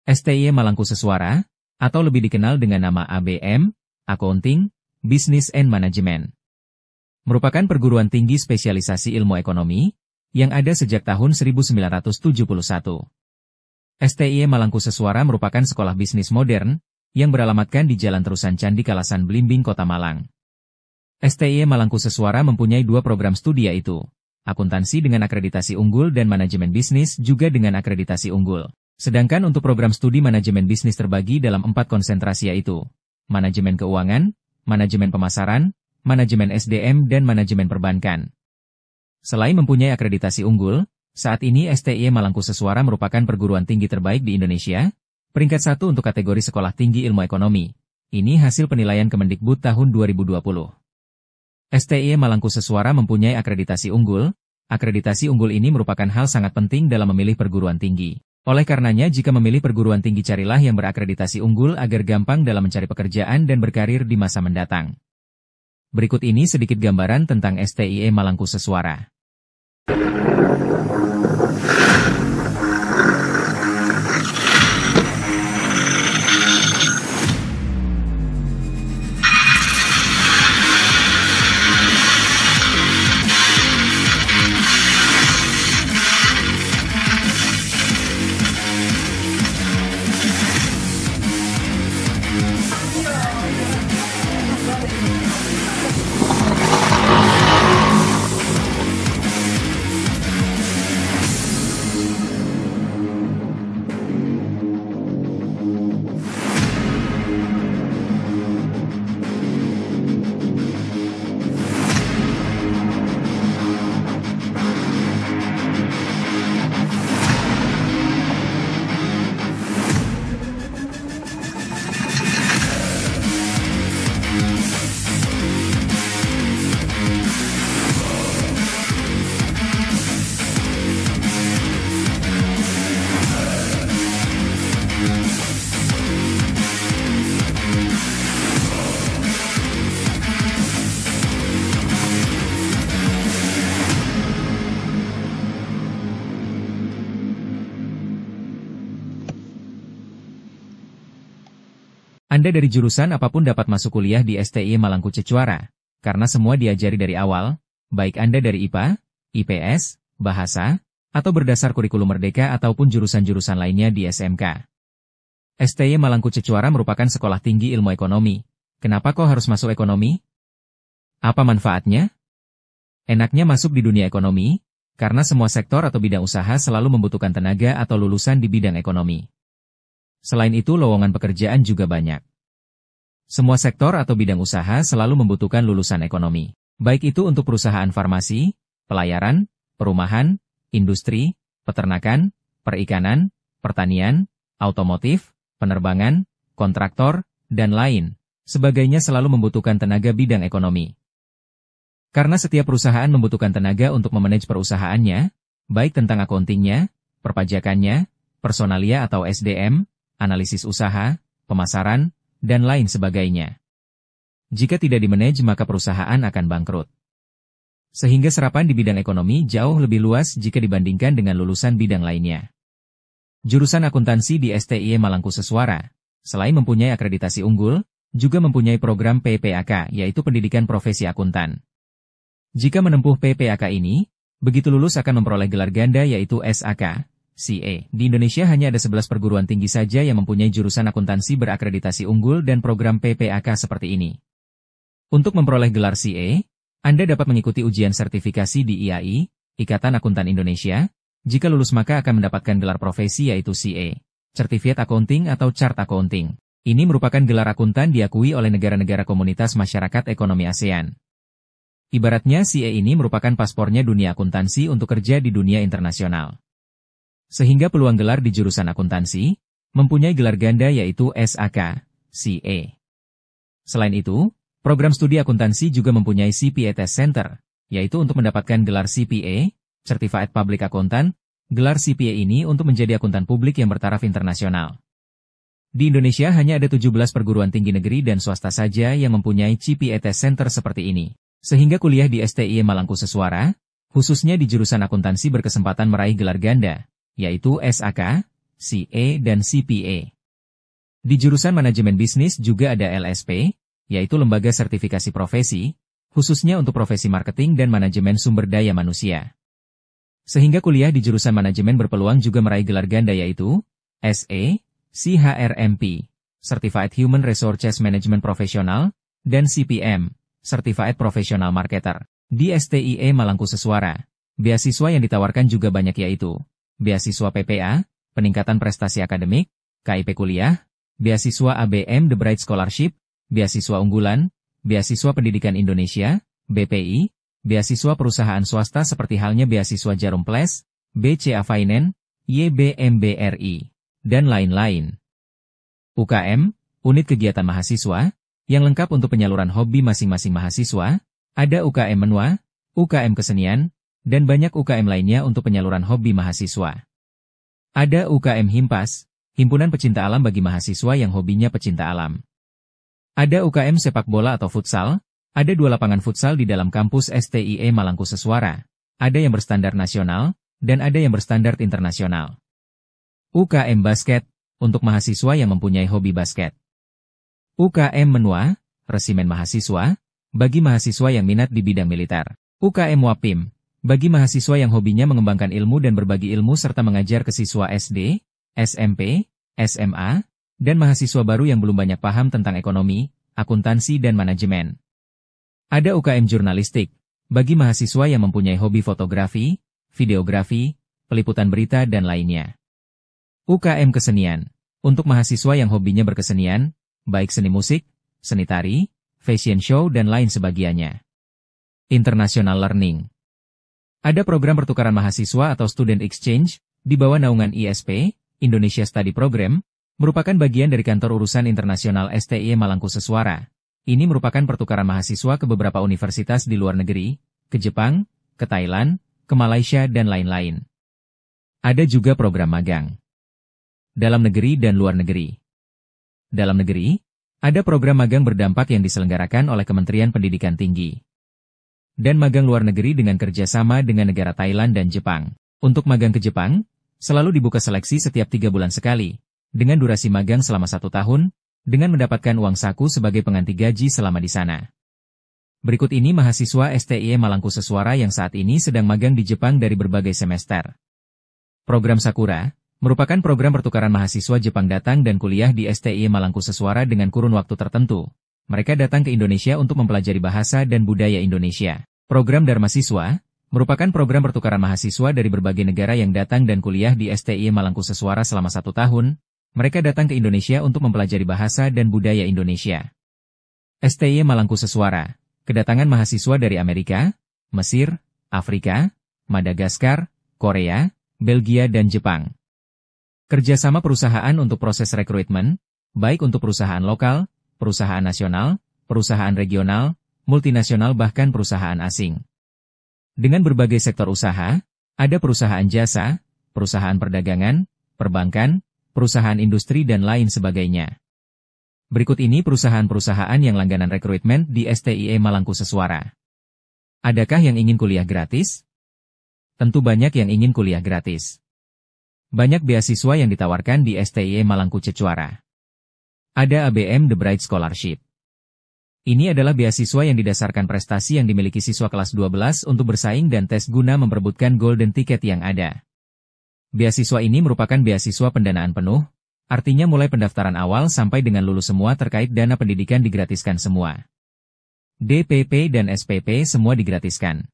STIE Malangku Seswara, atau lebih dikenal dengan nama ABM, Accounting, Business and Management, merupakan perguruan tinggi spesialisasi ilmu ekonomi, yang ada sejak tahun 1971. STIE Malangku Seswara merupakan sekolah bisnis modern, yang beralamatkan di Jalan Terusan Candi Kalasan Blimbing, Kota Malang. STIE Malangku Seswara mempunyai dua program studi yaitu akuntansi dengan akreditasi unggul dan manajemen bisnis juga dengan akreditasi unggul. Sedangkan untuk program studi manajemen bisnis terbagi dalam 4 konsentrasi yaitu manajemen keuangan, manajemen pemasaran, manajemen SDM dan manajemen perbankan. Selain mempunyai akreditasi unggul, saat ini STIE Malangku Seswara merupakan perguruan tinggi terbaik di Indonesia, peringkat 1 untuk kategori sekolah tinggi ilmu ekonomi. Ini hasil penilaian Kemendikbud tahun 2020. STIE Malangku Seswara mempunyai akreditasi unggul. Akreditasi unggul ini merupakan hal sangat penting dalam memilih perguruan tinggi. Oleh karenanya jika memilih perguruan tinggi carilah yang berakreditasi unggul agar gampang dalam mencari pekerjaan dan berkarir di masa mendatang. Berikut ini sedikit gambaran tentang STIE Malangku Seswara. Anda dari jurusan apapun dapat masuk kuliah di STIE Malangku Seswara, karena semua diajari dari awal, baik Anda dari IPA, IPS, Bahasa, atau berdasar kurikulum Merdeka ataupun jurusan-jurusan lainnya di SMK. STIE Malangku Seswara merupakan sekolah tinggi ilmu ekonomi. Kenapa kok harus masuk ekonomi? Apa manfaatnya? Enaknya masuk di dunia ekonomi, karena semua sektor atau bidang usaha selalu membutuhkan tenaga atau lulusan di bidang ekonomi. Selain itu lowongan pekerjaan juga banyak. Semua sektor atau bidang usaha selalu membutuhkan lulusan ekonomi. Baik itu untuk perusahaan farmasi, pelayaran, perumahan, industri, peternakan, perikanan, pertanian, otomotif, penerbangan, kontraktor, dan lain sebagainya selalu membutuhkan tenaga bidang ekonomi. Karena setiap perusahaan membutuhkan tenaga untuk memanage perusahaannya, baik tentang accountingnya, perpajakannya, personalia atau SDM, analisis usaha, pemasaran, dan lain sebagainya. Jika tidak dimanage maka perusahaan akan bangkrut. Sehingga serapan di bidang ekonomi jauh lebih luas jika dibandingkan dengan lulusan bidang lainnya. Jurusan akuntansi di STIE Malangku Seswara, selain mempunyai akreditasi unggul, juga mempunyai program PPAK yaitu Pendidikan Profesi Akuntan. Jika menempuh PPAK ini, begitu lulus akan memperoleh gelar ganda yaitu SAK. CA. Di Indonesia hanya ada 11 perguruan tinggi saja yang mempunyai jurusan akuntansi berakreditasi unggul dan program PPAK seperti ini. Untuk memperoleh gelar CA, Anda dapat mengikuti ujian sertifikasi di IAI, Ikatan Akuntan Indonesia. Jika lulus maka akan mendapatkan gelar profesi yaitu CA, Certificate Accounting atau Chart Accounting. Ini merupakan gelar akuntan diakui oleh negara-negara Komunitas Masyarakat Ekonomi ASEAN. Ibaratnya CA ini merupakan paspornya dunia akuntansi untuk kerja di dunia internasional. Sehingga peluang gelar di jurusan akuntansi, mempunyai gelar ganda yaitu SAK, CA. Selain itu, program studi akuntansi juga mempunyai CPA Test Center, yaitu untuk mendapatkan gelar CPA, Certified Public Accountant. Gelar CPA ini untuk menjadi akuntan publik yang bertaraf internasional. Di Indonesia hanya ada 17 perguruan tinggi negeri dan swasta saja yang mempunyai CPA Test Center seperti ini. Sehingga kuliah di STIE Malangku Seswara, khususnya di jurusan akuntansi berkesempatan meraih gelar ganda, yaitu SAK, CA, dan CPA. Di jurusan manajemen bisnis juga ada LSP, yaitu Lembaga Sertifikasi Profesi, khususnya untuk profesi marketing dan manajemen sumber daya manusia. Sehingga kuliah di jurusan manajemen berpeluang juga meraih gelar ganda yaitu SE, CHRMP, Certified Human Resources Management Professional, dan CPM, Certified Professional Marketer. Di STIE Malangku Seswara, beasiswa yang ditawarkan juga banyak yaitu beasiswa PPA, peningkatan prestasi akademik, KIP kuliah, beasiswa ABM The Bright Scholarship, beasiswa unggulan, beasiswa pendidikan Indonesia, BPI, beasiswa perusahaan swasta seperti halnya beasiswa Jarum Plus, BCA Finance, YBMBRI, dan lain-lain. UKM, Unit Kegiatan Mahasiswa, yang lengkap untuk penyaluran hobi masing-masing mahasiswa, ada UKM Menwa, UKM Kesenian, dan banyak UKM lainnya untuk penyaluran hobi mahasiswa. Ada UKM Himpas, Himpunan Pecinta Alam bagi mahasiswa yang hobinya pecinta alam. Ada UKM Sepak Bola atau Futsal, ada 2 lapangan futsal di dalam kampus STIE Malangku Seswara, ada yang berstandar nasional, dan ada yang berstandar internasional. UKM Basket, untuk mahasiswa yang mempunyai hobi basket. UKM Menwa, Resimen Mahasiswa, bagi mahasiswa yang minat di bidang militer. UKM Wapim, bagi mahasiswa yang hobinya mengembangkan ilmu dan berbagi ilmu serta mengajar ke siswa SD, SMP, SMA, dan mahasiswa baru yang belum banyak paham tentang ekonomi, akuntansi dan manajemen. Ada UKM Jurnalistik, bagi mahasiswa yang mempunyai hobi fotografi, videografi, peliputan berita dan lainnya. UKM Kesenian, untuk mahasiswa yang hobinya berkesenian, baik seni musik, seni tari, fashion show dan lain sebagainya. International Learning. Ada program pertukaran mahasiswa atau Student Exchange, di bawah naungan ISP, Indonesia Study Program, merupakan bagian dari kantor urusan internasional STIE Malangku Seswara. Ini merupakan pertukaran mahasiswa ke beberapa universitas di luar negeri, ke Jepang, ke Thailand, ke Malaysia dan lain-lain. Ada juga program magang. Dalam negeri dan luar negeri. Dalam negeri, ada program magang berdampak yang diselenggarakan oleh Kementerian Pendidikan Tinggi. Dan magang luar negeri dengan kerjasama dengan negara Thailand dan Jepang. Untuk magang ke Jepang, selalu dibuka seleksi setiap 3 bulan sekali, dengan durasi magang selama 1 tahun, dengan mendapatkan uang saku sebagai pengganti gaji selama di sana. Berikut ini mahasiswa STIE Malangku Seswara yang saat ini sedang magang di Jepang dari berbagai semester. Program Sakura merupakan program pertukaran mahasiswa Jepang datang dan kuliah di STIE Malangku Seswara dengan kurun waktu tertentu. Mereka datang ke Indonesia untuk mempelajari bahasa dan budaya Indonesia. Program Dharma Siswa merupakan program pertukaran mahasiswa dari berbagai negara yang datang dan kuliah di STIE Malangku Seswara selama 1 tahun. Mereka datang ke Indonesia untuk mempelajari bahasa dan budaya Indonesia. STIE Malangku Seswara, kedatangan mahasiswa dari Amerika, Mesir, Afrika, Madagaskar, Korea, Belgia dan Jepang. Kerjasama perusahaan untuk proses rekrutmen, baik untuk perusahaan lokal, perusahaan nasional, perusahaan regional, multinasional bahkan perusahaan asing. Dengan berbagai sektor usaha, ada perusahaan jasa, perusahaan perdagangan, perbankan, perusahaan industri dan lain sebagainya. Berikut ini perusahaan-perusahaan yang langganan rekrutmen di STIE Malangku Seswara. Adakah yang ingin kuliah gratis? Tentu banyak yang ingin kuliah gratis. Banyak beasiswa yang ditawarkan di STIE Malangku Seswara. Ada ABM The Bright Scholarship. Ini adalah beasiswa yang didasarkan prestasi yang dimiliki siswa kelas 12 untuk bersaing dan tes guna memperebutkan golden ticket yang ada. Beasiswa ini merupakan beasiswa pendanaan penuh, artinya mulai pendaftaran awal sampai dengan lulus semua terkait dana pendidikan digratiskan semua. DPP dan SPP semua digratiskan.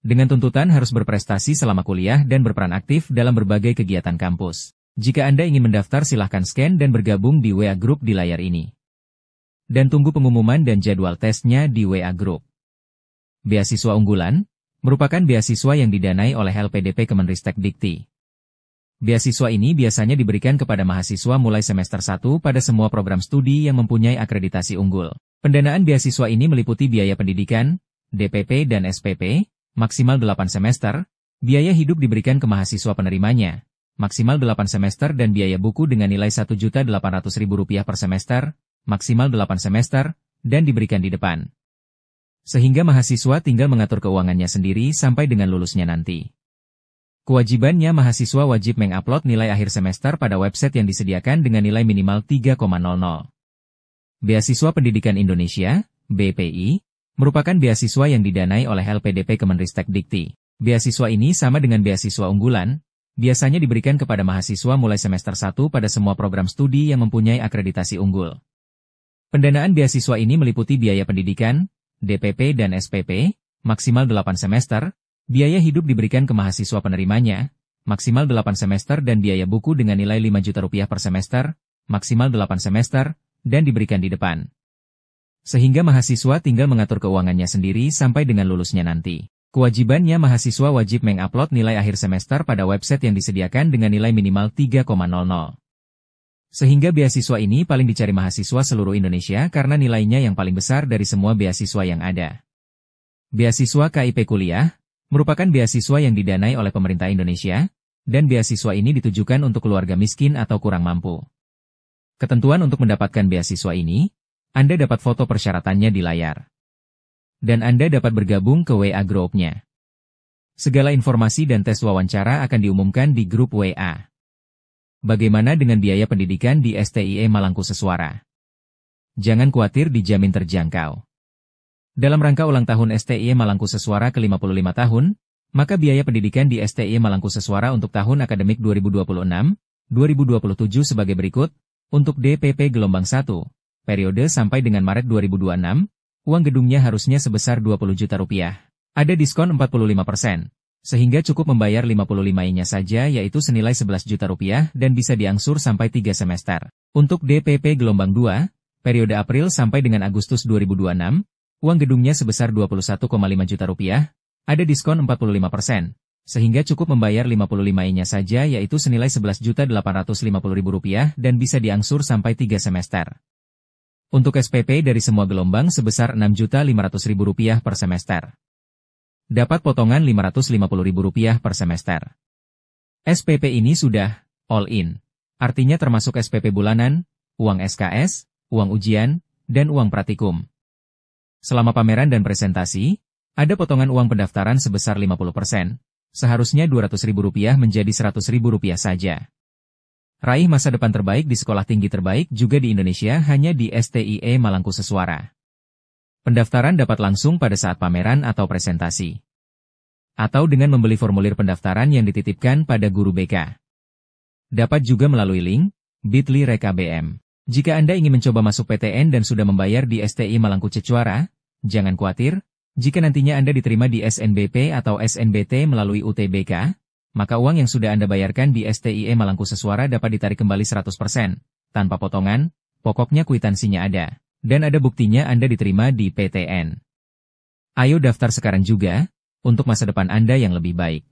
Dengan tuntutan harus berprestasi selama kuliah dan berperan aktif dalam berbagai kegiatan kampus. Jika Anda ingin mendaftar silahkan scan dan bergabung di WA Group di layar ini. Dan tunggu pengumuman dan jadwal tesnya di WA Group. Beasiswa unggulan merupakan beasiswa yang didanai oleh LPDP Kemenristek Dikti. Beasiswa ini biasanya diberikan kepada mahasiswa mulai semester 1 pada semua program studi yang mempunyai akreditasi unggul. Pendanaan beasiswa ini meliputi biaya pendidikan, DPP dan SPP, maksimal 8 semester, biaya hidup diberikan ke mahasiswa penerimanya, maksimal 8 semester dan biaya buku dengan nilai Rp1.800.000 per semester, maksimal 8 semester, dan diberikan di depan. Sehingga mahasiswa tinggal mengatur keuangannya sendiri sampai dengan lulusnya nanti. Kewajibannya mahasiswa wajib mengupload nilai akhir semester pada website yang disediakan dengan nilai minimal 3,00. Beasiswa Pendidikan Indonesia, BPI, merupakan beasiswa yang didanai oleh LPDP Kemenristek Dikti. Beasiswa ini sama dengan beasiswa unggulan, biasanya diberikan kepada mahasiswa mulai semester 1 pada semua program studi yang mempunyai akreditasi unggul. Pendanaan beasiswa ini meliputi biaya pendidikan, DPP dan SPP, maksimal 8 semester, biaya hidup diberikan ke mahasiswa penerimanya, maksimal 8 semester dan biaya buku dengan nilai 5 juta rupiah per semester, maksimal 8 semester, dan diberikan di depan. Sehingga mahasiswa tinggal mengatur keuangannya sendiri sampai dengan lulusnya nanti. Kewajibannya mahasiswa wajib mengupload nilai akhir semester pada website yang disediakan dengan nilai minimal 3,00. Sehingga beasiswa ini paling dicari mahasiswa seluruh Indonesia karena nilainya yang paling besar dari semua beasiswa yang ada. Beasiswa KIP Kuliah merupakan beasiswa yang didanai oleh pemerintah Indonesia, dan beasiswa ini ditujukan untuk keluarga miskin atau kurang mampu. Ketentuan untuk mendapatkan beasiswa ini, Anda dapat foto persyaratannya di layar. Dan Anda dapat bergabung ke WA Group-nya. Segala informasi dan tes wawancara akan diumumkan di grup WA. Bagaimana dengan biaya pendidikan di STIE Malangku Seswara? Jangan khawatir, dijamin terjangkau. Dalam rangka ulang tahun STIE Malangku Seswara ke-55 tahun, maka biaya pendidikan di STIE Malangku Seswara untuk tahun akademik 2026-2027 sebagai berikut. Untuk DPP Gelombang 1, periode sampai dengan Maret 2026, uang gedungnya harusnya sebesar 20 juta rupiah. Ada diskon 45%, sehingga cukup membayar 55-nya saja yaitu senilai 11 juta rupiah dan bisa diangsur sampai 3 semester. Untuk DPP Gelombang 2, periode April sampai dengan Agustus 2026, uang gedungnya sebesar 21,5 juta rupiah, ada diskon 45%, sehingga cukup membayar 55-nya saja yaitu senilai 11.850.000 rupiah dan bisa diangsur sampai 3 semester. Untuk SPP dari semua gelombang sebesar 6.500.000 rupiah per semester. Dapat potongan 550.000 rupiah per semester. SPP ini sudah all in, artinya termasuk SPP bulanan, uang SKS, uang ujian, dan uang praktikum. Selama pameran dan presentasi, ada potongan uang pendaftaran sebesar 50%, seharusnya Rp200.000 menjadi Rp100.000 saja. Raih masa depan terbaik di sekolah tinggi terbaik juga di Indonesia hanya di STIE Malangku Seswara. Pendaftaran dapat langsung pada saat pameran atau presentasi. Atau dengan membeli formulir pendaftaran yang dititipkan pada guru BK. Dapat juga melalui link bit.ly/rekabm. Jika Anda ingin mencoba masuk PTN dan sudah membayar di STI Malangku Seswara, jangan khawatir, jika nantinya Anda diterima di SNBP atau SNBT melalui UTBK, maka uang yang sudah Anda bayarkan di STIE Malangku Seswara dapat ditarik kembali 100%, tanpa potongan, pokoknya kwitansinya ada, dan ada buktinya Anda diterima di PTN. Ayo daftar sekarang juga, untuk masa depan Anda yang lebih baik.